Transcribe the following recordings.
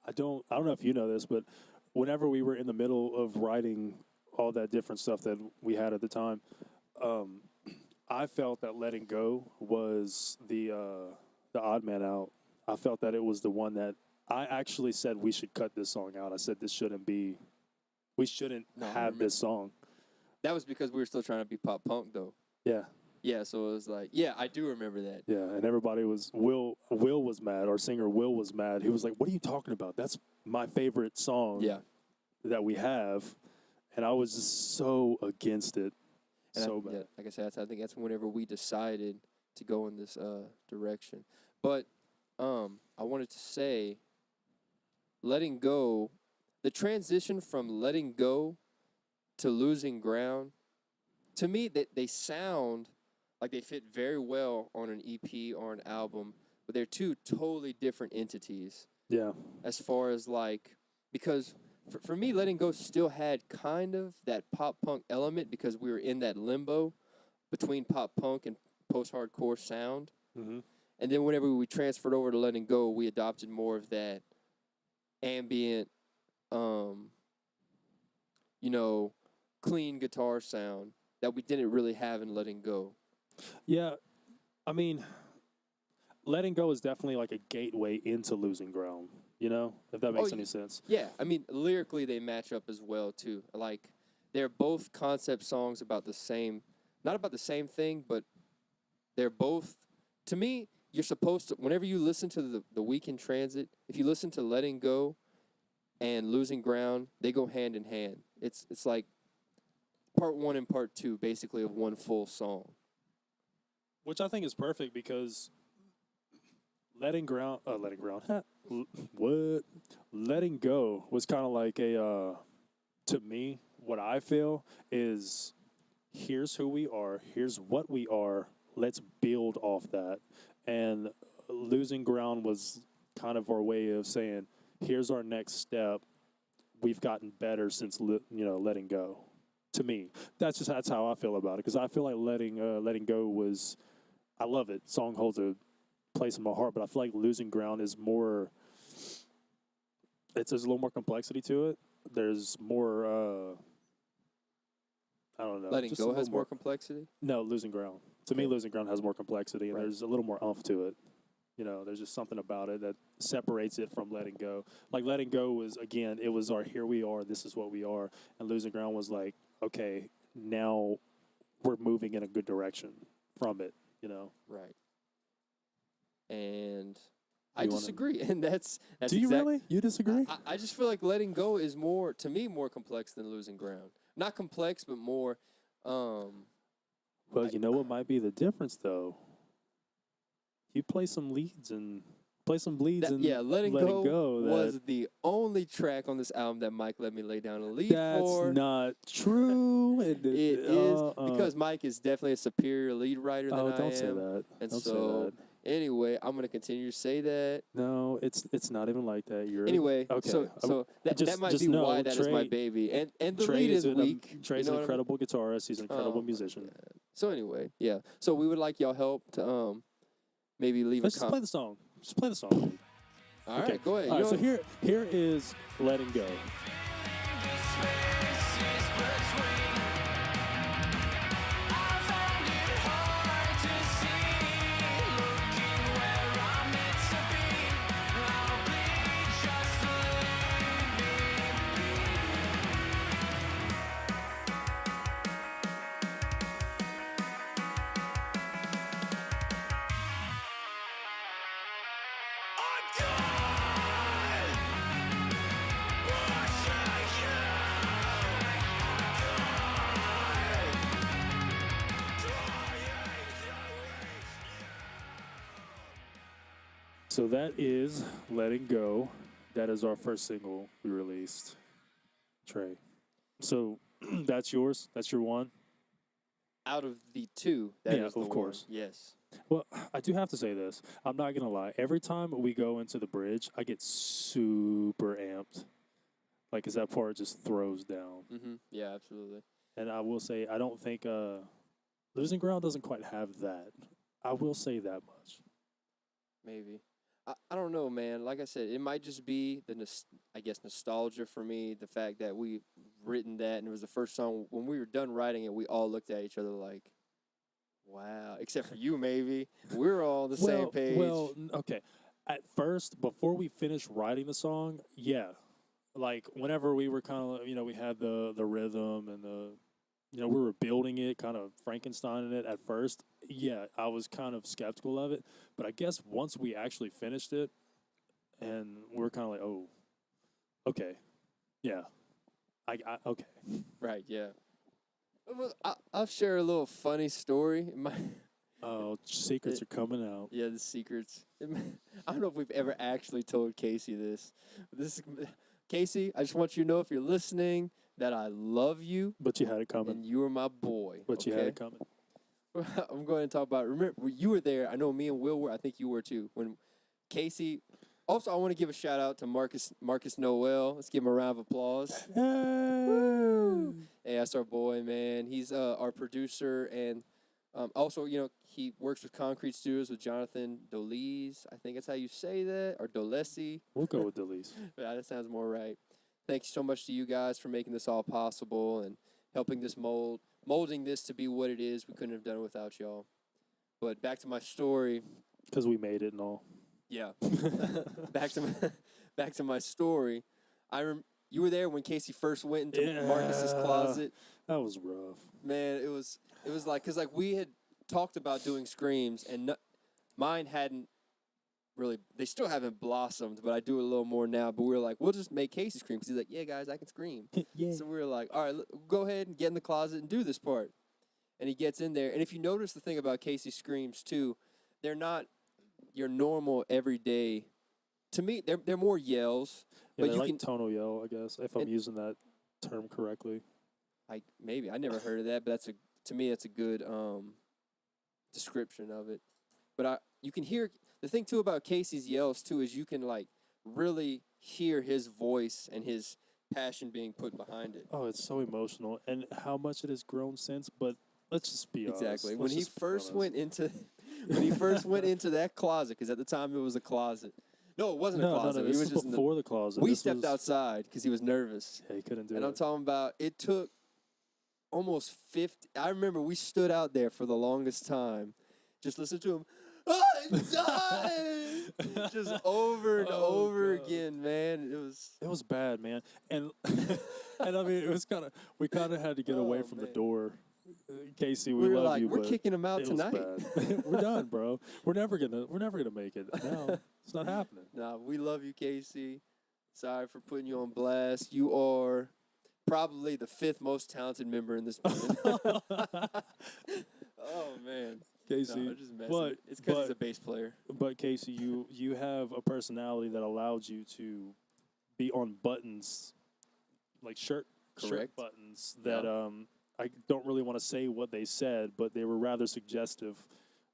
I don't know if you know this, but whenever we were in the middle of writing all that different stuff that we had at the time, um, I felt that Letting Go was the odd man out. I felt that it was the one that I actually said we should cut this song out. I said we shouldn't No, I have remember. this song. That was because we were still trying to be pop punk, though. Yeah. Yeah, so it was like, yeah, I do remember that. Yeah, and everybody was Will was mad. Our singer Will was mad. He was like, "What are you talking about? That's my favorite song Yeah. that we have," and I was just so against it, And so bad. yeah, like I said, I think that's whenever we decided to go in this direction. But I wanted to say, letting go, the transition from letting go to losing ground, to me, they sound like they fit very well on an EP or an album, but they're two totally different entities Yeah, as far as like, because for me, letting go still had kind of that pop punk element because we were in that limbo between pop punk and post hardcore sound. hmm And then whenever we transferred over to letting go, we adopted more of that ambient, um, you know, clean guitar sound that we didn't really have in letting go. yeah. I mean, letting go is definitely like a gateway into losing ground. You know, if that makes Oh, any sense. Yeah, I mean, lyrically they match up as well too. Like they're both concept songs about the same, not about the same thing, but they're both. To me, you're supposed to. Whenever you listen to the Week in Transit, if you listen to Letting Go and Losing Ground, they go hand in hand. It's like part 1 and part 2, basically of one full song. Which I think is perfect because letting ground, what? Letting go was kind of like to me, what I feel is here's who we are, here's what we are, let's build off that. And losing ground was kind of our way of saying, here's our next step. We've gotten better since letting go. To me, that's how I feel about it because I feel like letting go was I love it. Song holds a place in my heart, but I feel like losing ground is more. There's a little more complexity to it. There's more. I don't know. Letting just a Go little has more complexity. No, losing ground. To me, Okay. losing ground has more complexity, and Right. there's a little more umph to it. You know, there's just something about it that separates it from letting go. Like letting go was again, it was our here we are, this is what we are, and losing ground was like, okay, now we're moving in a good direction from it. You know. Right. And I You wanna- disagree, and that's Do you really? You disagree? I just feel like letting go is more, to me, more complex than losing ground. Not complex, but more. Well, you know what might be the difference though. You play some leads and Letting letting Go that, was the only track on this album that Mike let me lay down a lead that's for. not true. It is because Mike is definitely a superior lead writer than I am. don't say that. And Don't say so, that. anyway, I'm gonna continue to say that. No, it's not even like that. You're Anyway, okay. so that might be know, why that is my Trey- baby, and the Trey lead is is weak. Trey's you know an what I mean? incredible guitarist. He's an incredible Oh, my musician. God. So anyway, yeah. So we would like y'all help to maybe leave Let's a just play the song. Just play the song. Dude. All right, Okay. go ahead. All You right, so know- here is letting go. So that is letting go. That is our first single we released. Trey. So that's yours. That's your one. out of the two, that is Yeah, the of course. one. Yes. Well, I do have to say this. I'm not gonna lie. Every time we go into the bridge, I get super amped. Like, 'cause that part just throws down. Mm-hmm. Yeah, absolutely. And I will say, I don't think Losing Ground doesn't quite have that. I will say that much. Maybe. I don't know, man. Like I said, it might just be I guess nostalgia for me. The fact that we written that and it was the first song when we were done writing it, we all looked at each other like, "Wow!" Except for you, maybe. We were all on the same page. Okay. At first, before we finished writing the song, yeah, like whenever we were kind of, we had the rhythm and we were building it, kind of Frankensteining it at first. Yeah, I was kind of skeptical of it, but I guess once we actually finished it, and we were kind of like, oh, okay, yeah, okay. Right? Yeah. I'll share a little funny story. Oh, secrets are coming out. Yeah, the secrets. I don't know if we've ever actually told Casey this. Casey, I just want you to know if you're listening that I love you. But you had it coming. And you are my boy. But you had it coming. I'm going to talk about. Remember, you were there. I know me and Will were. I think you were too. When Casey. Also, I want to give a shout out to Marcus Noel. Let's give him a round of applause. Woo! Hey, that's our boy, man. He's our producer and also, he works with Concrete Studios with Jonathan Dolese. I think that's how you say that, or Dolesi. We'll go with Dolese. Yeah, that sounds more right. Thank you so much to you guys for making this all possible and helping this molding this to be what it is. We couldn't have done it without y'all. But back to my story. Because we made it and all. Yeah. back to my story. You were there when Casey first went into Marcus's closet. That was rough. Man, it was like, because like we had talked about doing screams and mine hadn't really, they still haven't blossomed, but I do it a little more now. But we were like, we'll just make Casey scream because he's like, yeah, guys, I can scream. Yeah. So we were like, all right, go ahead and get in the closet and do this part. And he gets in there. And if you notice the thing about Casey screams too, they're not your normal everyday. To me, they're more yells. Yeah, but you like can tonal yell, I guess, if I'm using that term correctly. Maybe I never heard of that, but to me that's a good description of it. But you can hear the thing too about Casey's yells too is you can like really hear his voice and his passion being put behind it. Oh, it's so emotional, and how much it has grown since. But let's just be honest. Exactly. When he first went into that closet, because at the time it was a closet. No, it wasn't a closet. No, this was just before the closet. We stepped outside because he was nervous. Yeah, he couldn't do it. And I'm talking about it took almost 50. I remember we stood out there for the longest time. Just listen to him. I'm dying! Just over and over again, man. It was bad, man. And and I mean, we kind of had to get away from the door. Casey, we were love like, you. we're kicking him out tonight. We're done, bro. We're never gonna make it. No, it's not happening. Nah, we love you, Casey. Sorry for putting you on blast. You are probably the 5th most talented member in this band. Oh man, Casey. No, just messing. It's because he's a bass player. But Casey, you have a personality that allows you to be on buttons, like shirt buttons that I don't really want to say what they said, but they were rather suggestive.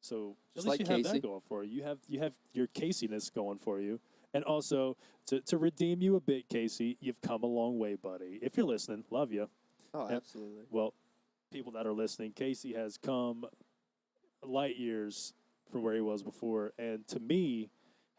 So just at least like you Casey. have that going for you. You have your Caseyness going for you. And also, to redeem you a bit, Casey, you've come a long way, buddy. If you're listening, love you. Oh, absolutely. Well, people that are listening, Casey has come light years from where he was before, and to me,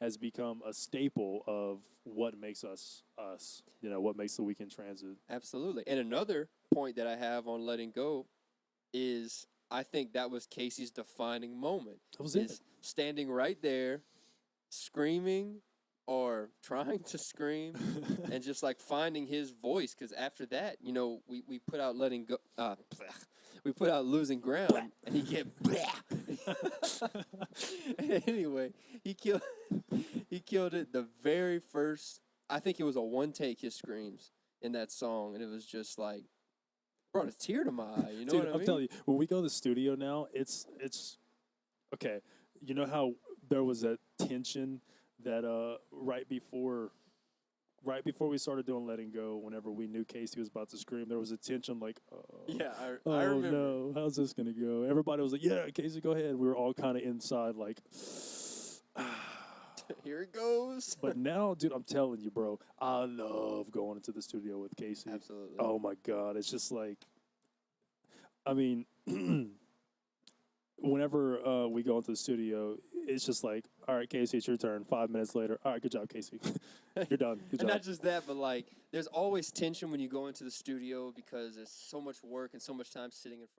has become a staple of what makes us us. What makes the Weekend Transit. Absolutely. And another point that I have on letting go is I think that was Casey's defining moment. That was it. Standing right there, screaming or trying to scream and just like finding his voice. Because after that, we put out letting go. We put out losing ground, and he get. Anyway, he killed it the very first. I think it was a one take. His screams in that song, and it was just like brought a tear to my eye. You know Dude, what I mean? I'm telling you, when we go to the studio now, it's okay. You know how there was that tension that right before we started doing Letting Go, whenever we knew Casey was about to scream, there was a tension like, I remember. No, how's this gonna go? Everybody was like, yeah, Casey, go ahead. We were all kind of inside like, here it goes. But now, dude, I'm telling you, bro, I love going into the studio with Casey. Absolutely. Oh my God, it's just like, I mean, whenever we go into the studio, it's just like, All right, Casey, it's your turn. 5 minutes later. All right, good job, Casey. You're done. Good And job. not just that, but like there's always tension when you go into the studio because there's so much work and so much time sitting in front